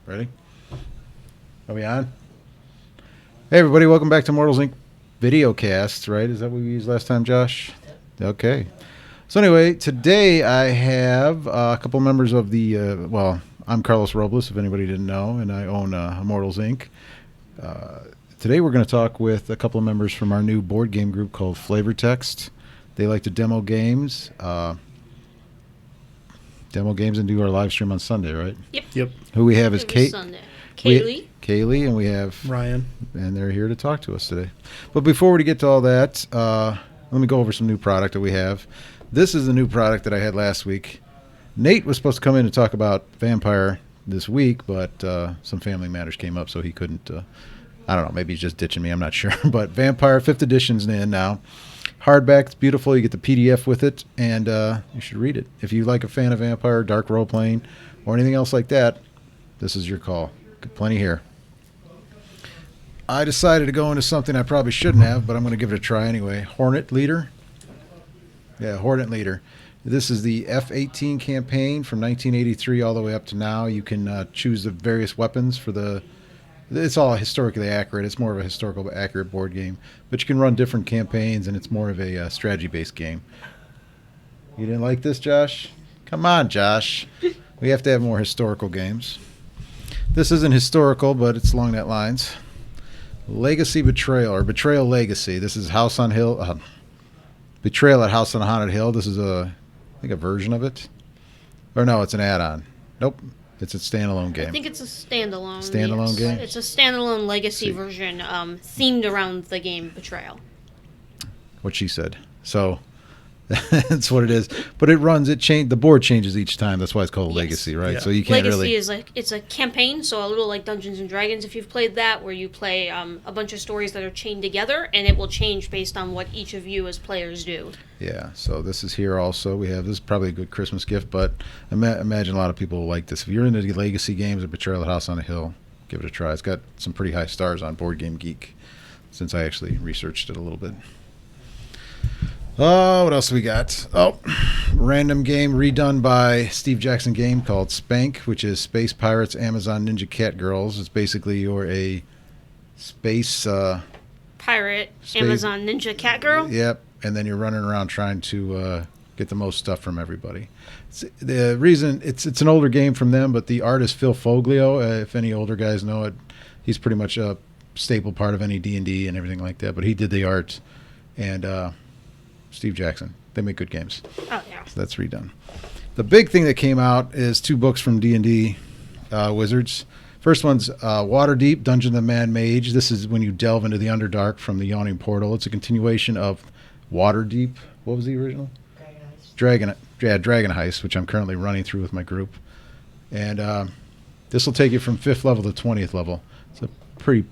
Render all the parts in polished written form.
Ready? Are we on? Hey, everybody. Welcome back to Immortals Inc. Videocast, right? Is that what we used last time, Josh? Yep. Okay. So anyway, today I have a couple members of the, I'm Carlos Robles, if anybody didn't know, and I own Immortals Inc. Today we're going to talk with a couple of members from our new board game group called Flavor Text. They like to demo games. And do our live stream on Sunday, right? Yep. Who we have is Kailey, and we have Ryan. And they're here to talk to us today. But before we get to all that, let me go over some new product that we have. This is the new product that I had last week. Nate was supposed to come in and talk about Vampire this week, but some family matters came up, so he couldn't. I don't know, maybe he's just ditching me. I'm not sure. But Vampire 5th edition's in now. Hardback, it's beautiful. You get the PDF with it, and you should read it. If you like a fan of Vampire, dark role-playing, or anything else like that, this is your call. Got plenty here. I decided to go into something I probably shouldn't have, but I'm going to give it a try anyway. Hornet Leader. Yeah, Hornet Leader. This is the F-18 campaign from 1983 all the way up to now. You can choose the various weapons for the... It's all historically accurate. It's more of a historical accurate board game. But you can run different campaigns, and it's more of a strategy-based game. You didn't like this, Josh? Come on, Josh. We have to have more historical games. This isn't historical, but it's along that lines. Legacy Betrayal, or Betrayal Legacy. This is House on Hill. Betrayal at House on Haunted Hill. This is I think a version of it. Or no, it's an add-on. Nope. It's a standalone game. I think it's a standalone. Standalone game? It's a standalone legacy version themed around the game Betrayal. What she said. So that's what it is. But it runs, the board changes each time. That's why it's called Legacy, right? Yeah. So you can't Legacy is it's a campaign, so a little like Dungeons and Dragons if you've played that, where you play a bunch of stories that are chained together, and it will change based on what each of you as players do. Yeah, so this is here also. This is probably a good Christmas gift, but I imagine a lot of people will like this. If you're into the Legacy games or Betrayal at House on a Hill, give it a try. It's got some pretty high stars on Board Game Geek, since I actually researched it a little bit. Oh, what else we got? Oh, random game redone by Steve Jackson game called Spank, which is Space Pirates Amazon Ninja Cat Girls. It's basically you're a space... Pirate Amazon Ninja Cat Girl? Yep. And then you're running around trying to get the most stuff from everybody. The reason it's an older game from them, but the artist Phil Foglio, if any older guys know it, he's pretty much a staple part of any D&D and everything like that. But he did the art, and Steve Jackson, they make good games. Oh yeah. So that's redone. The big thing that came out is 2 books from D&D Wizards. First one's Waterdeep, Dungeon of the Mad Mage. This is when you delve into the Underdark from the Yawning Portal. It's a continuation of Waterdeep. What was the original? Dragon Heist, which I'm currently running through with my group. And this will take you from 5th level to 20th level. It's a pretty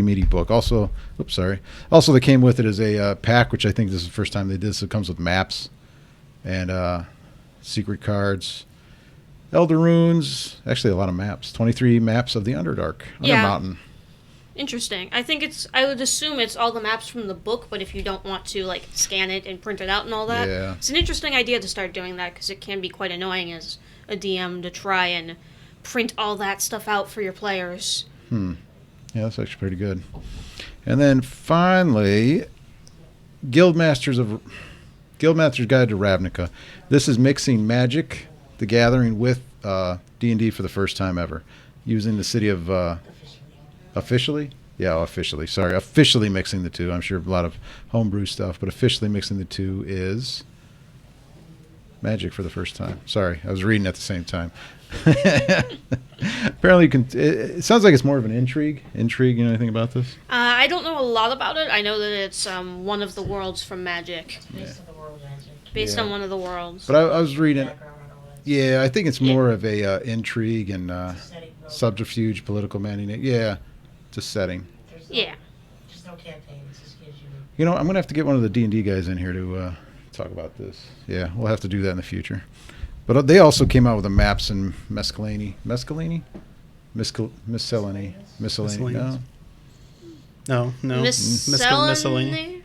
meaty book. Also, they came with it as a pack, which I think this is the first time they did. So it comes with maps and secret cards. Elder Runes, actually a lot of maps. 23 maps of the Underdark, Undermountain. Interesting. I would assume it's all the maps from the book, but if you don't want to like scan it and print it out and all that, It's an interesting idea to start doing that, because it can be quite annoying as a DM to try and print all that stuff out for your players. Yeah, that's actually pretty good. And then finally, Guildmaster's Guide to Ravnica. This is mixing Magic the Gathering with D&D for the first time ever, using the city of officially mixing the two. I'm sure a lot of homebrew stuff, but officially mixing the two is Magic for the first time. Sorry, I was reading at the same time. Apparently it sounds like it's more of an intrigue. You know anything about this? I don't know a lot about it. I know that it's one of the worlds from Magic. Based on one of the worlds. But I was reading... Yeah, I think it's more of a intrigue and subterfuge, political manipulation. Yeah, it's a setting. Yeah. Just no campaigns. Just gives you... You know, I'm going to have to get one of the D&D guys in here to talk about this. Yeah, we'll have to do that in the future. But they also came out with the maps and miscellany. Miscellany? Miscellany. No.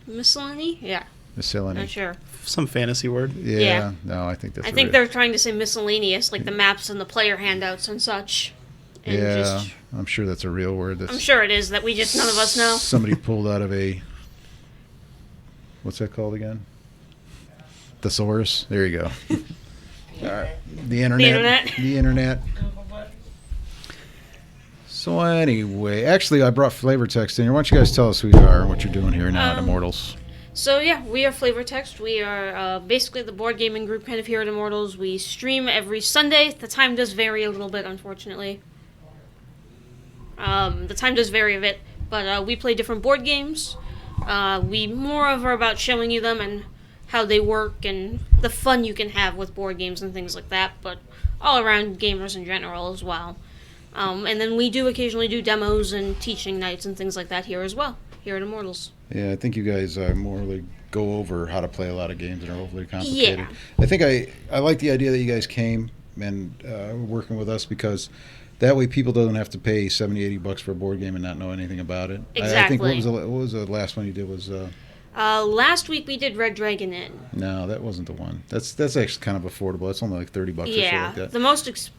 Miscellany? Yeah. Miscellany. Not sure. Some fantasy word. Yeah. No, I think that's. I think they're trying to say miscellaneous, like the maps and the player handouts and such. And I'm sure that's a real word. I'm sure it is that we just none of us know. Somebody pulled out of a. What's that called again? Thesaurus. There you go. All right. The internet. The internet. So anyway, actually, I brought Flavor Text in here. Why don't you guys tell us who you are and what you're doing here now at Immortals? So yeah, we are Flavor Text. We are basically the board gaming group kind of here at Immortals. We stream every Sunday. The time does vary a little bit, unfortunately. The time does vary a bit, but we play different board games. We more of are about showing you them and how they work and the fun you can have with board games and things like that, but all around gamers in general as well. And then we do occasionally do demos and teaching nights and things like that here as well, here at Immortals. Yeah, I think you guys more really go over how to play a lot of games that are overly complicated. Yeah. I think I like the idea that you guys came and working with us because that way people don't have to pay $70-$80 for a board game and not know anything about it. Exactly. I think what was the last one you did was... last week we did Red Dragon Inn. No, that wasn't the one. That's actually kind of affordable. It's only like $30 or so like that.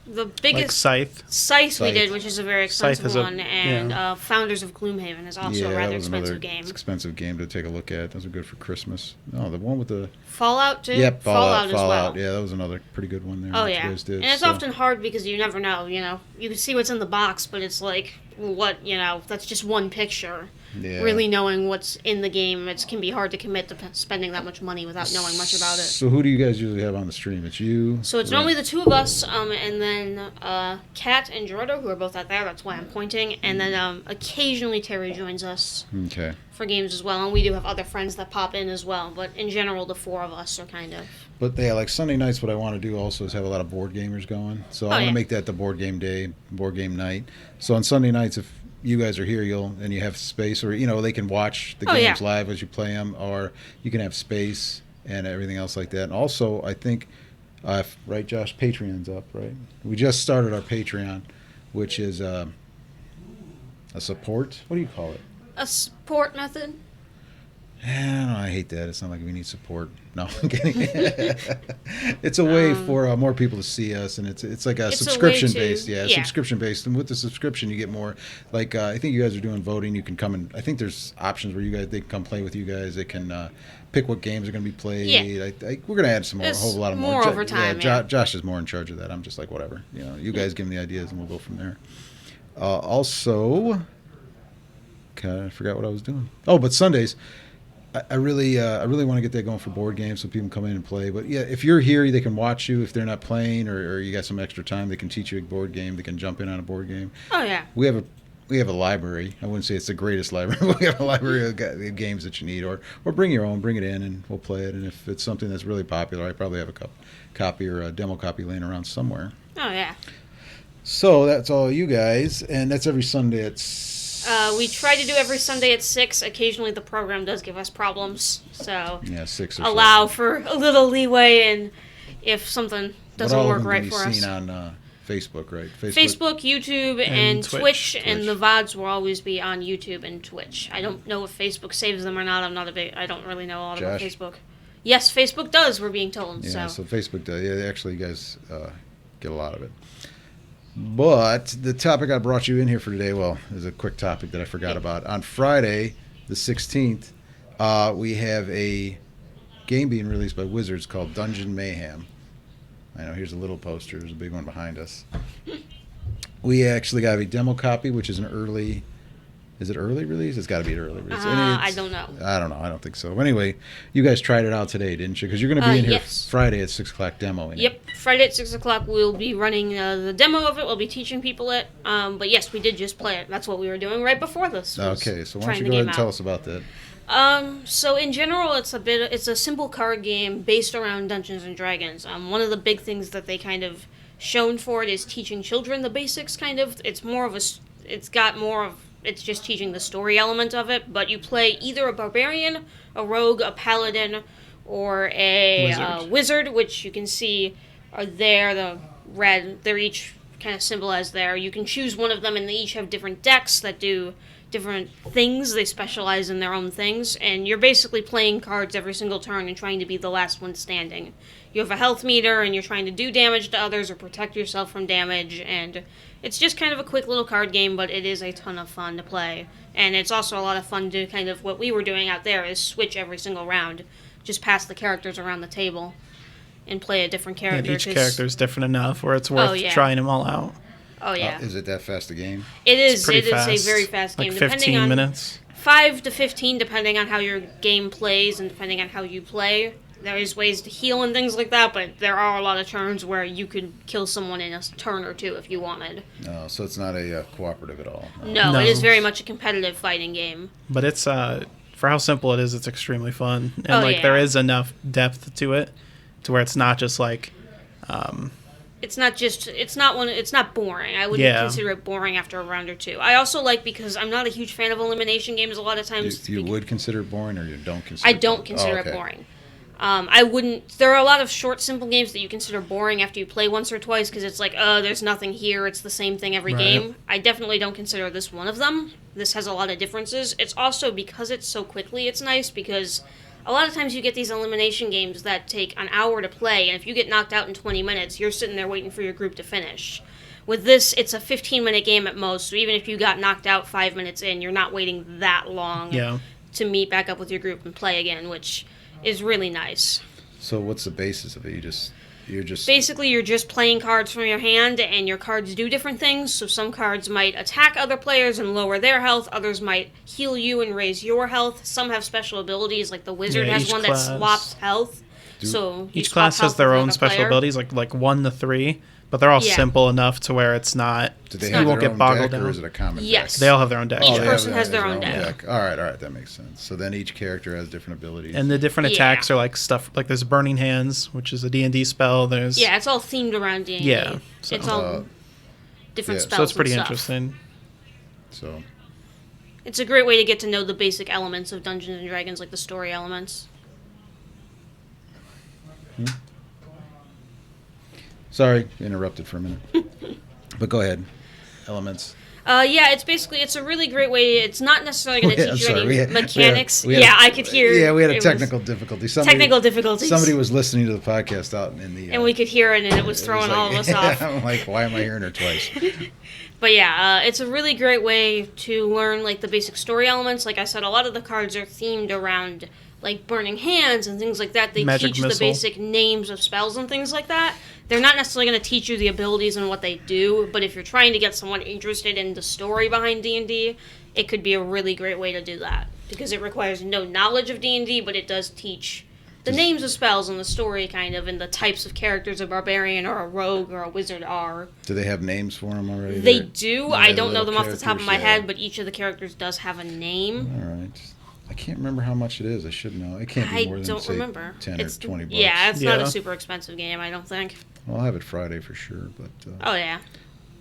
The biggest like Scythe we did, which is a very expensive one, and yeah. Founders of Gloomhaven is also a rather expensive game. Expensive game to take a look at. Those are good for Christmas. Oh, the one with the Fallout too. Yep, Fallout as well. Yeah, that was another pretty good one there. Oh that yeah, you guys did, and it's often hard because you never know. You know, you can see what's in the box, but it's like what that's just one picture. Yeah. Really knowing what's in the game, it can be hard to commit to spending that much money without knowing much about it. So who do you guys usually have on the stream? It's you? So it's normally the two of us, and then Kat and Gerardo, who are both out there, that's why I'm pointing, and then occasionally Terry joins us for games as well, and we do have other friends that pop in as well, but in general the four of us are kind of... But yeah, like Sunday nights, what I want to do also is have a lot of board gamers going. So I want to make that the board game day, board game night. So on Sunday nights, if you guys are here, and you have space, or they can watch the games live as you play them, or you can have space and everything else like that. And also, I think, right, Josh, Patreon's up, right? We just started our Patreon, which is a support. What do you call it? A support method. I hate that. It's not like we need support. No, I'm kidding. It's a way for more people to see us, and it's like a subscription based. Subscription based. And with the subscription, you get more. Like I think you guys are doing voting. You can come and I think there's options where they can come play with you guys. They can pick what games are going to be played. Yeah. We're going to add a whole lot of more over time. Josh is more in charge of that. I'm just like whatever. You guys give me the ideas, and we'll go from there. Also, I forgot what I was doing. Oh, but Sundays. I really want to get that going for board games so people can come in and play. But yeah, if you're here, they can watch you. If they're not playing or you got some extra time, they can teach you a board game. They can jump in on a board game. Oh yeah. We have a library. I wouldn't say it's the greatest library, but we have a library of games that you need. Or bring your own, bring it in, and we'll play it. And if it's something that's really popular, I probably have a copy or a demo copy laying around somewhere. Oh yeah. So that's all you guys, and that's every Sunday at. We try to do every Sunday at 6. Occasionally the program does give us problems, so 6 or allow for a little leeway, and if something doesn't work right for us. But all of them can be seen on Facebook, right? Facebook, YouTube, and Twitch, and the VODs will always be on YouTube and Twitch. I don't know if Facebook saves them or not. I don't really know a lot about Facebook. Yes, Facebook does, we're being told. Yeah, so Facebook does. Yeah, actually, you guys get a lot of it. But the topic I brought you in here for today, is a quick topic that I forgot about. On Friday, the 16th, we have a game being released by Wizards called Dungeon Mayhem. I know, here's a little poster. There's a big one behind us. We actually got a demo copy, which is an early... Is it early release? It's got to be an early release. I don't know. I don't know. I don't think so. Anyway, you guys tried it out today, didn't you? Because you're going to be in here Friday at 6 o'clock demoing it. Friday at 6 o'clock we'll be running the demo of it. We'll be teaching people it. But yes, we did just play it. That's what we were doing right before this. Okay, so why don't you go ahead and tell us about that? So in general, it's a simple card game based around Dungeons and Dragons. One of the big things that they kind of shown for it is teaching children the basics. It's just teaching the story element of it, but you play either a barbarian, a rogue, a paladin, or a wizard, which you can see are there, the red. They're each kind of symbolized there. You can choose one of them, and they each have different decks that do different things. They specialize in their own things, and you're basically playing cards every single turn and trying to be the last one standing. You have a health meter, and you're trying to do damage to others or protect yourself from damage, and it's just kind of a quick little card game, but it is a ton of fun to play. And it's also a lot of fun to kind of, what we were doing out there is switch every single round. Just pass the characters around the table and play a different character. And each character is different enough where it's worth trying them all out. Oh, yeah. Is it that fast a game? It is. It is a very fast game. Like 15 minutes? 5 to 15, depending on how your game plays and depending on how you play. There is ways to heal and things like that, but there are a lot of turns where you could kill someone in a turn or two if you wanted. No, so it's not a cooperative at all. No, it is very much a competitive fighting game. But it's, for how simple it is, it's extremely fun. And, there is enough depth to it to where it's not just like... It's not boring. I wouldn't consider it boring after a round or two. I also like, because I'm not a huge fan of elimination games a lot of times. You would consider it boring, or you don't consider I don't consider it boring. I wouldn't. There are a lot of short, simple games that you consider boring after you play once or twice because it's like, oh, there's nothing here. It's the same thing every game. I definitely don't consider this one of them. This has a lot of differences. It's also, because it's so quickly, it's nice because a lot of times you get these elimination games that take an hour to play, and if you get knocked out in 20 minutes, you're sitting there waiting for your group to finish. With this, it's a 15-minute game at most, so even if you got knocked out 5 minutes in, you're not waiting that long to meet back up with your group and play again, which is really nice. So what's the basis of it? You're just playing cards from your hand, and your cards do different things. So some cards might attack other players and lower their health. Others might heal you and raise your health. Some have special abilities, like the wizard has one that swaps health. So each class has their own special abilities, like 1 to 3. But they're all simple enough to where it's not... Do they have their own deck, or is it a common deck? They all have their own deck. Each person has their own deck. All right, that makes sense. So then each character has different abilities. And the different attacks are like stuff... Like there's Burning Hands, which is a D&D spell. There's... Yeah, it's all themed around D&D. Yeah. So, it's all different spells. So it's pretty interesting. So... It's a great way to get to know the basic elements of Dungeons & Dragons, like the story elements. Sorry, interrupted for a minute. But go ahead. Elements. It's a really great way. It's not necessarily going to teach you any mechanics. I could hear. Yeah, we had a technical difficulty. Technical difficulties. Somebody was listening to the podcast out in the... and we could hear it, and it was throwing all of us off. I'm like, why am I hearing her twice? But it's a really great way to learn, like, the basic story elements. Like I said, a lot of the cards are themed around, like, Burning Hands and things like that. They teach the basic names of spells and things like that. They're not necessarily going to teach you the abilities and what they do, but if you're trying to get someone interested in the story behind D&D, it could be a really great way to do that. Because it requires no knowledge of D&D, but it does teach the names of spells and the story, kind of, and the types of characters a barbarian or a rogue or a wizard are. Do they have names for them already? They do. I don't know them off the top of my head, but each of the characters does have a name. All right. I can't remember how much it is. I should know. It can't be more than, say, 10 or $20. Yeah, it's not a super expensive game, I don't think. Well, I'll have it Friday for sure, but... oh, yeah.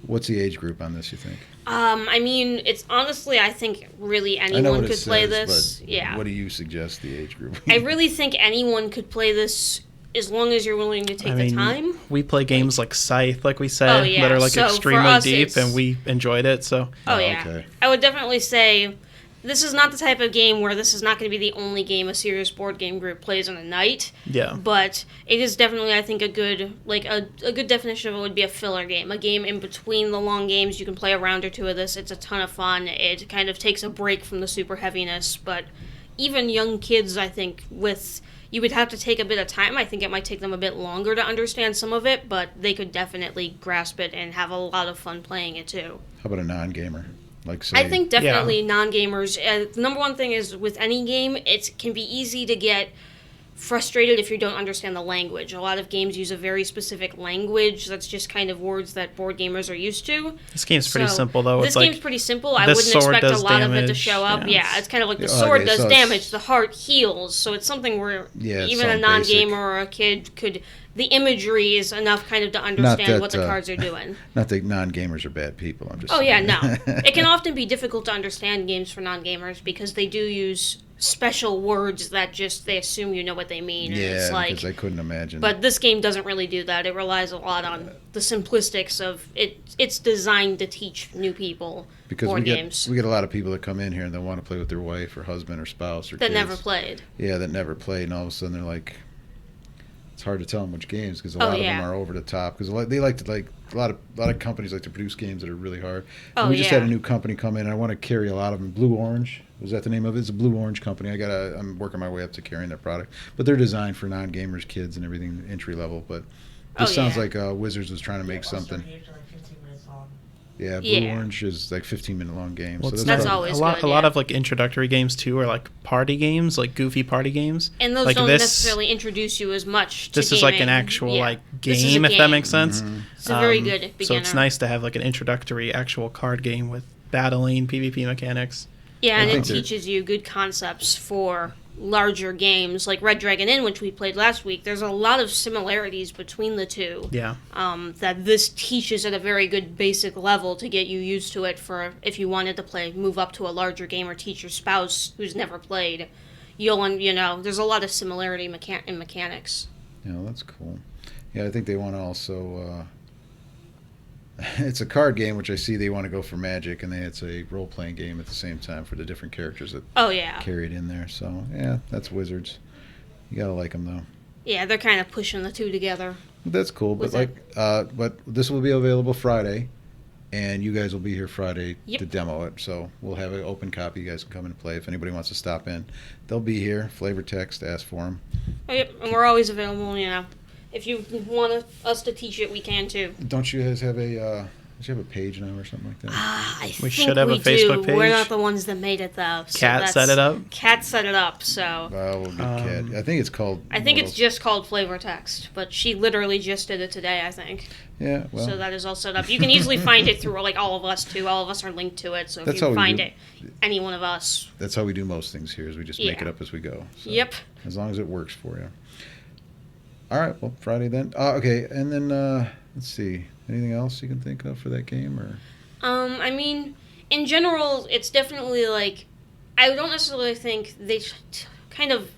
What's the age group on this, you think? I mean, it's honestly, I think really anyone could play this. What do you suggest the age group? I really think anyone could play this as long as you're willing to take the time. We play games like Scythe, like we said, that are like extremely deep, and we enjoyed it. So. Oh, yeah. Okay. I would definitely say this is not the type of game where this is not going to be the only game a serious board game group plays in a night. Yeah. But it is definitely, I think, a good definition of it would be a filler game. A game in between the long games. You can play a round or two of this. It's a ton of fun. It kind of takes a break from the super heaviness. But even young kids, I think, you would have to take a bit of time. I think it might take them a bit longer to understand some of it, but they could definitely grasp it and have a lot of fun playing it too. How about a non-gamer? Like, say, I think definitely non-gamers. The number one thing is with any game, it can be easy to get frustrated if you don't understand the language. A lot of games use a very specific language that's just kind of words that board gamers are used to. This game's pretty simple, though. This game's pretty simple. I wouldn't expect a lot of it to show up. Yeah, it's kind of like the sword does damage, the heart heals. So it's something where even a non-gamer or a kid could... The imagery is enough kind of to understand what the cards are doing. Not that non-gamers are bad people. I'm just no. It can often be difficult to understand games for non-gamers because they do use special words that just they assume you know what they mean. And Yeah, it's like, because I couldn't imagine. But this game doesn't really do that. It relies a lot on the simplistics of it. It's designed to teach new people because board games. we get a lot of people that come in here and they want to play with their wife or husband or spouse or that kids. never played. Yeah, that never played, and all of a sudden they're like, it's hard to tell them which games because a lot of them are over the top because they like to a lot of companies like to produce games that are really hard. And we just had a new company come in, and I want to carry a lot of them. Blue Orange, was that the name of it? It's a Blue Orange company. I'm working my way up to carrying their product, but they're designed for non-gamers, kids, and everything entry level. But this sounds like Wizards was trying to make something. Yeah, Blue Orange is like 15-minute long games. Well, so that's always good. A lot of like introductory games too are like party games, like goofy party games. And those like don't necessarily introduce you as much to This is like an actual like game, if that makes sense. Mm-hmm. It's a very good beginner. So it's nice to have like an introductory actual card game with battling, PvP mechanics. Yeah, and it teaches you good concepts for larger games like Red Dragon Inn, which we played last week. There's a lot of similarities between the two. Yeah. That this teaches at a very good basic level to get you used to it for if you wanted to move up to a larger game or teach your spouse who's never played. There's a lot of similarity in mechanics. Yeah, that's cool. Yeah, I think they want to also. It's a card game, which I see they want to go for Magic, and it's a role-playing game at the same time for the different characters that carried in there. So, yeah, that's Wizards. You gotta like them, though. Yeah, they're kind of pushing the two together. That's cool, but but this will be available Friday, and you guys will be here Friday to demo it. So we'll have an open copy. You guys can come in and play. If anybody wants to stop in, they'll be here. Flavor text, ask for them. Oh, yep, and we're always available. If you want us to teach it, we can too. Don't you guys have a page now or something like that? I we think should have a we Facebook do. page. We're not the ones that made it though. So Cat set it up. Cat set it up. So. We'll get Cat. I think it's called. I think it's just called Flavor Text, but she literally just did it today. I think. Yeah. Well. So that is all set up. You can easily find it through like all of us too. All of us are linked to it. So if you find it, any one of us. That's how we do most things here. Is we just make it up as we go. So, yep. As long as it works for you. All right, well, Friday then. Okay, and then let's see. Anything else you can think of for that game, or? I mean, in general, it's definitely like I don't necessarily think they kind of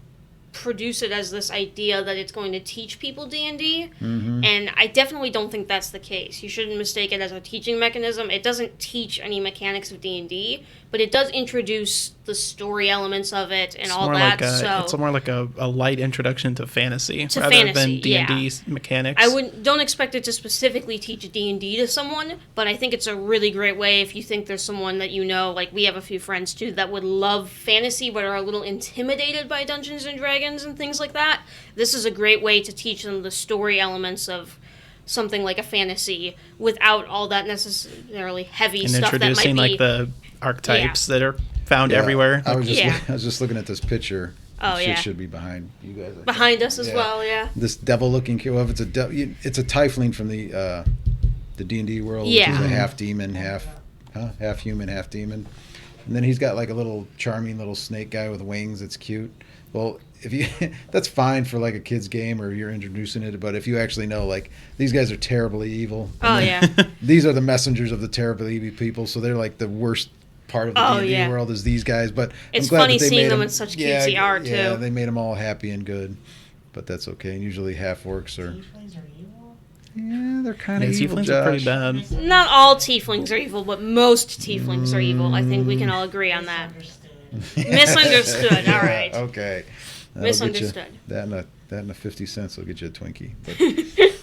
produce it as this idea that it's going to teach people D&D, and I definitely don't think that's the case. You shouldn't mistake it as a teaching mechanism. It doesn't teach any mechanics of D&D, but it does introduce the story elements of it and all that. It's more like a light introduction to fantasy rather than D&D mechanics. Don't expect it to specifically teach D&D to someone, but I think it's a really great way if you think there's someone that like we have a few friends too that would love fantasy but are a little intimidated by Dungeons and Dragons and things like that. This is a great way to teach them the story elements of something like a fantasy without all that necessarily heavy and stuff that might be introducing like the archetypes that are found everywhere. I was just looking at this picture. Shit should be behind you guys. Behind us as well, yeah. This devil-looking kid. Well, it's a tiefling from the D&D world, which is a half demon, half human, half demon. And then he's got like a little charming little snake guy with wings. It's cute. Well, if you that's fine for like a kid's game or you're introducing it, but if you actually know like these guys are terribly evil. These are the messengers of the terribly evil people, so they're like the worst part of the D&D world is these guys. But it's I'm glad funny that they seeing made them in such cutesy art too. Yeah, they made them all happy and good, but that's okay. And usually half orcs are. Tieflings are evil? Yeah, they're kind of evil. Tieflings are pretty bad. Not all tieflings are evil, but most tieflings are evil. I think we can all agree on that. Misunderstood. All right. Okay. Misunderstood. That and a 50 cents will get you a Twinkie. But.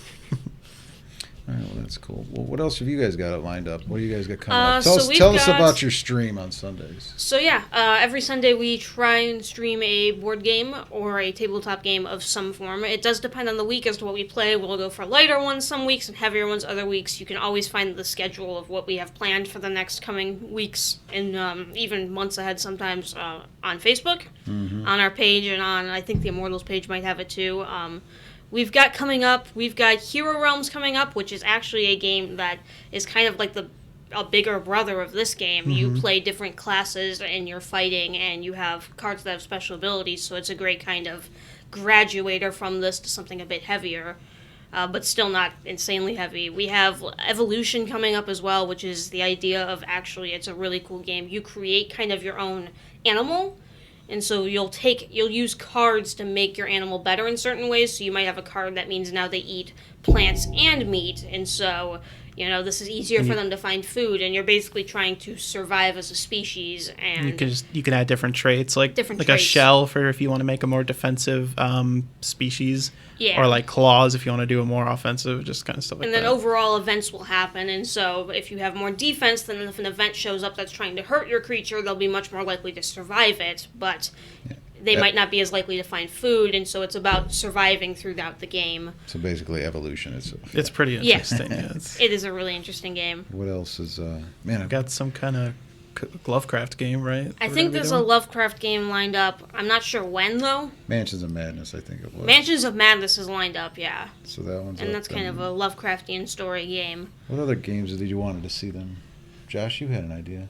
All right, well, that's cool. Well, what else have you guys got lined up? What do you guys got coming up? Tell us about your stream on Sundays. So, every Sunday we try and stream a board game or a tabletop game of some form. It does depend on the week as to what we play. We'll go for lighter ones some weeks and heavier ones other weeks. You can always find the schedule of what we have planned for the next coming weeks and even months ahead sometimes on Facebook, on our page, and on, I think the Immortals page might have it too. We've got Hero Realms coming up, which is actually a game that is kind of like a bigger brother of this game. You play different classes and you're fighting, and you have cards that have special abilities, so it's a great kind of graduator from this to something a bit heavier, but still not insanely heavy. We have Evolution coming up as well, which is the idea of it's a really cool game. You create kind of your own animal, And so you'll use cards to make your animal better in certain ways. So you might have a card that means now they eat plants and meat, and so this is easier for them to find food, and you're basically trying to survive as a species. And you can add different traits, like a shell for if you want to make a more defensive species, or like claws if you want to do a more offensive, just kind of stuff like that. And then overall events will happen, and so if you have more defense, then if an event shows up that's trying to hurt your creature, they'll be much more likely to survive it, but they might not be as likely to find food, and so it's about surviving throughout the game. So basically evolution. It's pretty interesting. It is a really interesting game. What else is... I've got some kind of Lovecraft game, right? I think there's a Lovecraft game lined up. I'm not sure when, though. Mansions of Madness, I think it was. Mansions of Madness is lined up, yeah. So that one's And that's kind of a Lovecraftian story game. What other games did you want to see them? Josh, you had an idea.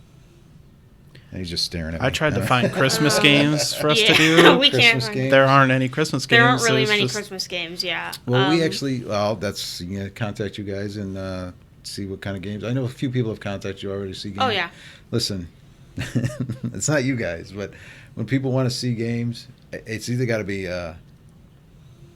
And he's just staring at me. I tried to find Christmas games for us to do. We can't. There aren't any Christmas games. There aren't really many Christmas games, yeah. Well, that's contact you guys and see what kind of games. I know a few people have contacted you already to see games. Oh, yeah. Listen, it's not you guys, but when people want to see games, it's either got to be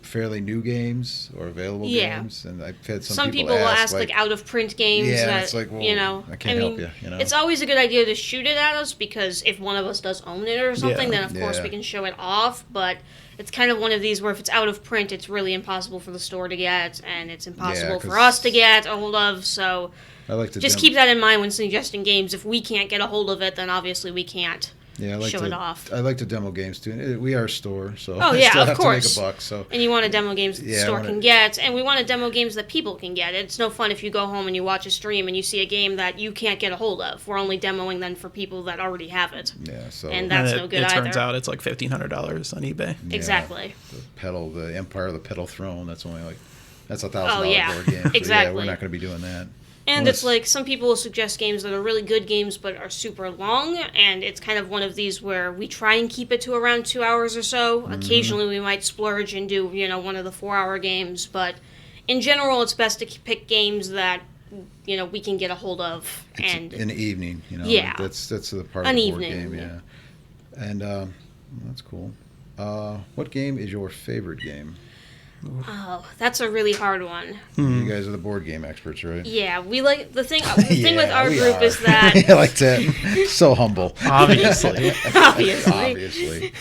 fairly new games or available games, and I've had some people will ask like out of print games. Yeah, it's like, well, I can't help you. It's always a good idea to shoot it at us, because if one of us does own it or something, then of course we can show it off. But it's kind of one of these where if it's out of print, it's really impossible for the store to get, and it's impossible for us to get a hold of. So I like to just keep that in mind when suggesting games. If we can't get a hold of it, then obviously we can't. Show it off. I like to demo games too. We are a store, so I still have to make a buck. So and you want to demo games that the store can get, and we want to demo games that people can get. It's no fun if you go home and you watch a stream and you see a game that you can't get a hold of. We're only demoing them for people that already have it. Yeah, so and that's no good either. It turns out it's like $1,500 on eBay. Yeah, exactly. The Empire of the Petal Throne. That's only that's $1,000 board game. So exactly. We're not going to be doing that. And it's like some people will suggest games that are really good games but are super long, and it's kind of one of these where we try and keep it to around 2 hours or so. Mm-hmm. Occasionally we might splurge and do, one of the 4-hour games, but in general it's best to pick games that, we can get a hold of. And in the evening, Yeah. That's the part of the board game, yeah. And that's cool. What game is your favorite game? Oh, that's a really hard one. You guys are the board game experts, right? Yeah, we like the thing with our group is that I like that. So humble. Obviously. Obviously.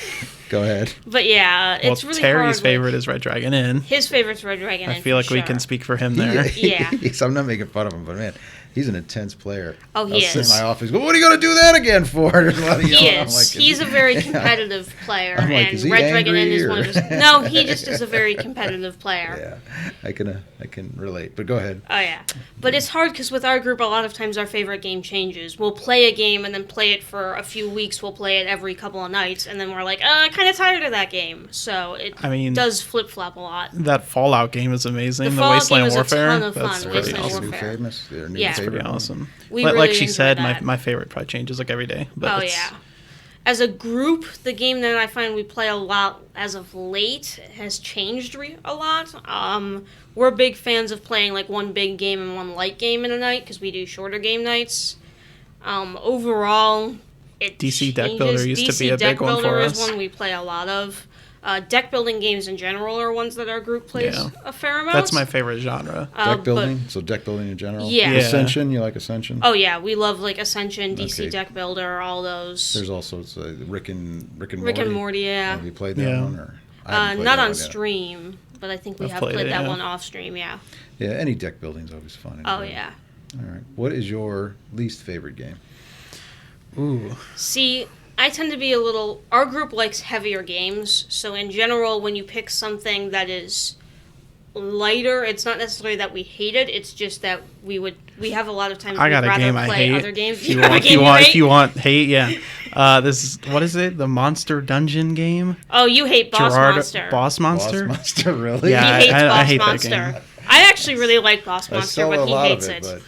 Go ahead. But yeah, it's really hard. Terry's favorite is Red Dragon Inn. His favorite's Red Dragon Inn. I feel like we can speak for him there. Yeah. I'm not making fun of him, but man, he's an intense player. Oh, he is. I'll sit in my office. Go, what are you going to do that again for? He is. He's a very competitive player, I'm like, and Red Dragon Inn is one of his. No, he just is a very competitive player. Yeah, I can relate. But go ahead. Oh yeah, but it's hard because with our group, a lot of times our favorite game changes. We'll play a game and then play it for a few weeks. We'll play it every couple of nights, and then we're like, kind of tired of that game. So it does flip flop a lot. That Fallout game is amazing. The Wasteland Warfare. A ton of fun. That's Wasteland Warfare. Famous. Yeah, it's pretty awesome. Like she said, my favorite probably changes like every day. But yeah. As a group, the game that I find we play a lot as of late has changed a lot. We're big fans of playing like one big game and one light game in a night because we do shorter game nights. Overall, it DC changes. Deck Builder used to be a big one for us. DC Deck Builder is one we play a lot of. Deck building games in general are ones that our group plays a fair amount. That's my favorite genre. Deck building? So deck building in general? Yeah. Ascension? You like Ascension? Oh, yeah. We love like Ascension, DC Deck Builder, all those. There's also Rick and Morty. Rick and Morty, yeah. Have you played that one? Or not on stream, but I think we have played that one off stream, yeah. Yeah, any deck building is always fun. Oh, yeah. All right. What is your least favorite game? Ooh. See, I tend to be our group likes heavier games, so in general, when you pick something that is lighter, it's not necessarily that we hate it, it's just that we have a lot of times I got we'd a rather game play I hate. other games. If you want hate, yeah. This is, what is it? The Monster Dungeon game? Oh, you hate Monster. Boss Monster? Boss Monster, really? Yeah, he hates I Boss hate Monster. that game. I actually really like Boss Monster, but he hates it. But...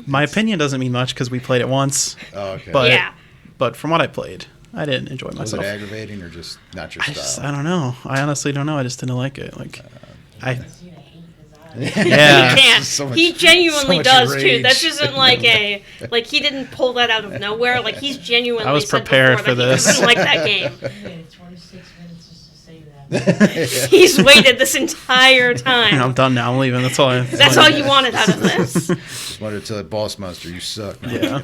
My opinion doesn't mean much because we played it once. Oh, okay. But from what I played, I didn't enjoy myself. Was it aggravating or just not your style? I don't know. I honestly don't know. I just didn't like it. Yeah. He can't. So much, he genuinely does rage. too. That isn't like he didn't pull that out of nowhere. Like he's genuinely. I was said prepared before for that he this. doesn't like that game. You waited 26 minutes just to say that. He's waited this entire time. I'm done now. I'm leaving. That's all. That's all you wanted out of this. Just wanted to tell it, Boss Monster, you suck. No, Yeah.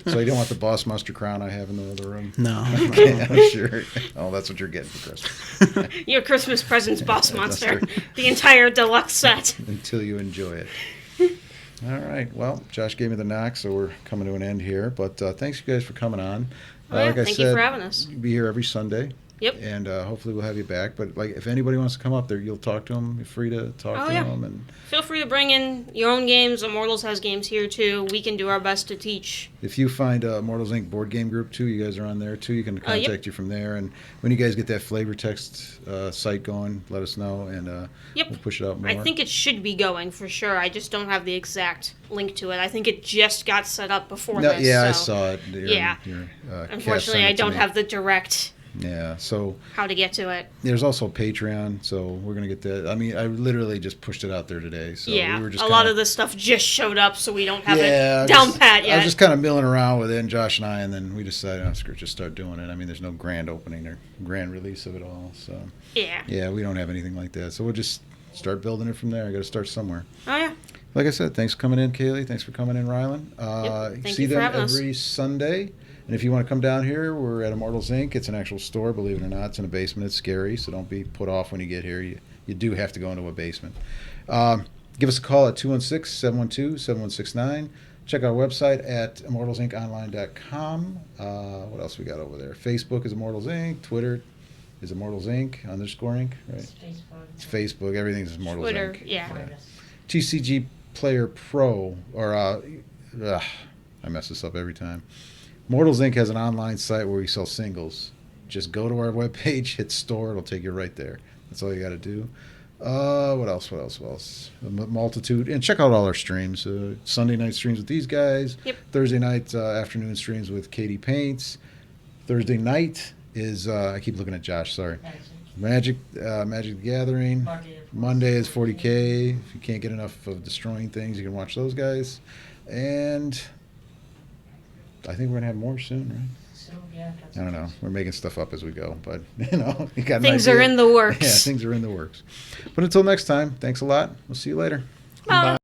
So you don't want the Boss Monster crown I have in the other room? No. Okay, I'm sure. Oh, that's what you're getting for Christmas. Your Christmas presents, Boss Monster. The entire deluxe set. Until you enjoy it. All right. Well, Josh gave me the knock, so we're coming to an end here. But thanks, you guys, for coming on. Thank you for having us. You'll be here every Sunday. Yep. And hopefully we'll have you back. But like, if anybody wants to come up there, you'll talk to them. You're free to talk to them. And feel free to bring in your own games. Immortals has games here too. We can do our best to teach. if you find Immortals Inc. board game group too, you guys are on there too. You can contact you from there. And when you guys get that flavor text site going, let us know, and we'll push it out more. I think it should be going for sure. I just don't have the exact link to it. I think it just got set up before this. Yeah, so. I saw it. Unfortunately, I don't have the direct. Yeah, so how to get to it. There's also Patreon, so we're gonna get that. I mean, I literally just pushed it out there today. So yeah, we were just a lot of this stuff just showed up, so we don't have it down pat yet. I was just kind of milling around with it, and Josh and I, and then we decided, screw it, just start doing it. I mean, there's no grand opening or grand release of it all, so yeah, we don't have anything like that. So we'll just start building it from there. I got to start somewhere. Oh yeah. Like I said, thanks for coming in, Kailey. Thanks for coming in, Rylan. Thank see you for them having every us. Sunday. And if you want to come down here, we're at Immortals Inc. It's an actual store, believe it or not. It's in a basement. It's scary, so don't be put off when you get here. You do have to go into a basement. Give us a call at 216-712-7169. Check our website at immortalsinconline.com. What else we got over there? Facebook is Immortals Inc. Twitter is Immortals Inc. _Inc. Right? It's Facebook. Everything's Immortals Twitter, Inc. yeah. TCG Player Pro, or I mess this up every time. Immortals Inc. has an online site where we sell singles. Just go to our webpage, hit store, it'll take you right there. That's all you got to do. What else? A multitude. And check out all our streams. Sunday night streams with these guys. Yep. Thursday night afternoon streams with Katie Paints. Thursday night is, I keep looking at Josh, sorry. Magic the Gathering. Monday is 40K. If you can't get enough of destroying things, you can watch those guys. And I think we're going to have more soon, right? I don't know. We're making stuff up as we go, but you got things are in the works. Yeah, things are in the works. But until next time, thanks a lot. We'll see you later. Bye.